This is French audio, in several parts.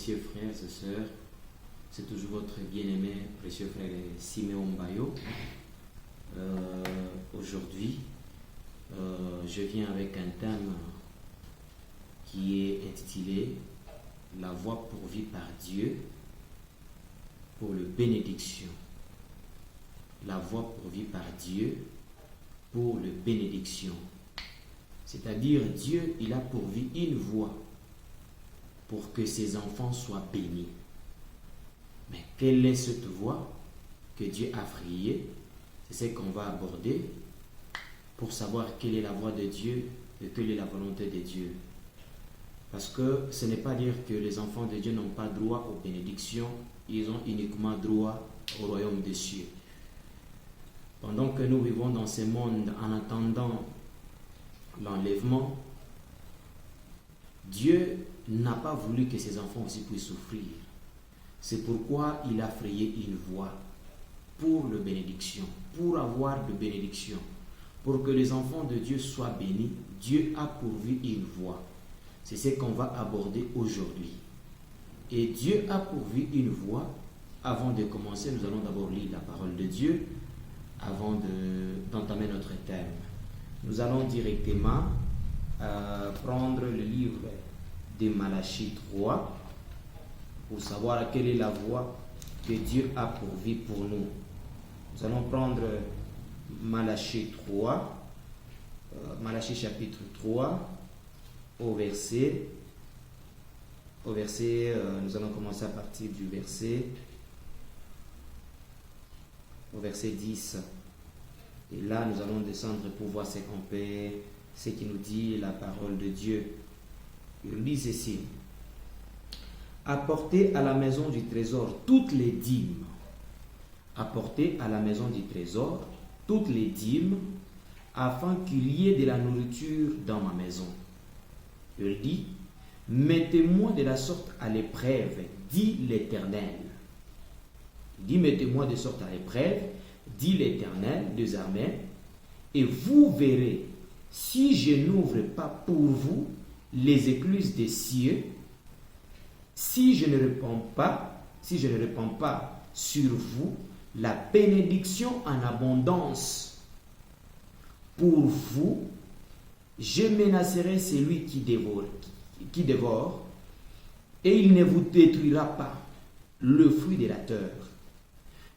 précieux frères et sœurs. C'est toujours votre bien-aimé, précieux frère Siméon Bayo. Aujourd'hui, je viens avec un thème qui est intitulé « La voie pourvue par Dieu pour le bénédiction ». La voie pourvue par Dieu pour le bénédiction. C'est-à-dire, Dieu, il a pourvu une voie pour que ses enfants soient bénis. Mais quelle est cette voie que Dieu a frayée? C'est ce qu'on va aborder pour savoir quelle est la voie de Dieu et quelle est la volonté de Dieu. Parce que ce n'est pas dire que les enfants de Dieu n'ont pas droit aux bénédictions, ils ont uniquement droit au royaume des cieux. Pendant que nous vivons dans ce monde en attendant l'enlèvement, Dieu n'a pas voulu que ses enfants aussi puissent souffrir. C'est pourquoi il a frayé une voie pour la bénédiction, pour avoir de bénédiction. Pour que les enfants de Dieu soient bénis, Dieu a pourvu une voie. C'est ce qu'on va aborder aujourd'hui. Et Dieu a pourvu une voie. Avant de commencer, nous allons d'abord lire la parole de Dieu avant d'entamer notre thème. Nous allons directement prendre le livre de Malachie 3 pour savoir quelle est la voie que Dieu a pourvue pour nous. Nous allons prendre Malachie 3, Malachie chapitre 3, au verset, nous allons commencer à partir du verset, au verset 10. Et là, nous allons descendre pour voir ce qu'on peut, ce qui nous dit la parole de Dieu. Il dit ceci: apportez à la maison du trésor toutes les dîmes. Apportez à la maison du trésor toutes les dîmes, afin qu'il y ait de la nourriture dans ma maison. Il dit: mettez-moi de la sorte à l'épreuve, dit l'Éternel. Il dit: mettez-moi de sorte à l'épreuve, dit l'Éternel des armées, et vous verrez si je n'ouvre pas pour vous les écluses des cieux, si je ne répands pas sur vous la bénédiction en abondance. Pour vous, je menacerai celui qui dévore, et il ne vous détruira pas le fruit de la terre.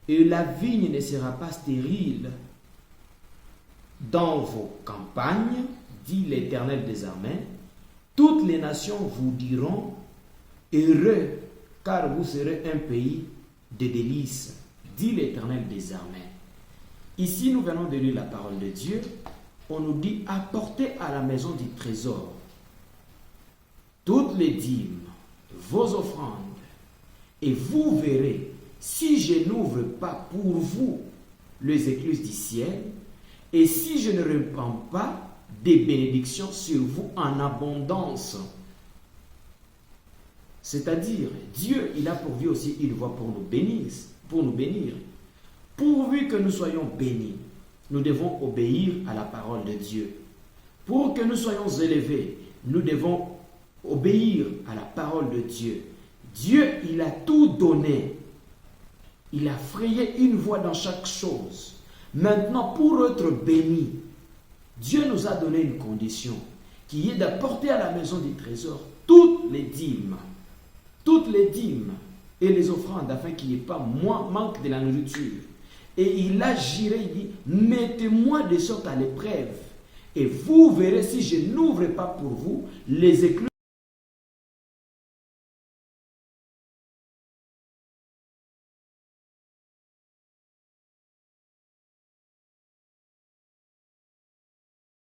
Et la vigne ne sera pas stérile dans vos campagnes, dit l'Éternel des armées. Toutes les nations vous diront: heureux, car vous serez un pays de délices, dit l'Éternel des armées. Ici, nous venons de lire la parole de Dieu. On nous dit: apportez à la maison du trésor toutes les dîmes, vos offrandes, et vous verrez si je n'ouvre pas pour vous les écluses du ciel, et si je ne répands pas des bénédictions sur vous en abondance. C'est-à-dire, Dieu, il a pourvu aussi une voie pour nous bénir. Pourvu que nous soyons bénis, nous devons obéir à la parole de Dieu. Pour que nous soyons élevés, nous devons obéir à la parole de Dieu. Dieu, il a tout donné. Il a frayé une voie dans chaque chose. Maintenant, pour être bénis, Dieu nous a donné une condition qui est d'apporter à la maison du trésor toutes les dîmes et les offrandes, afin qu'il n'y ait pas manque de la nourriture. Et il a juré, il dit: mettez-moi de sorte à l'épreuve, et vous verrez si je n'ouvre pas pour vous les écluses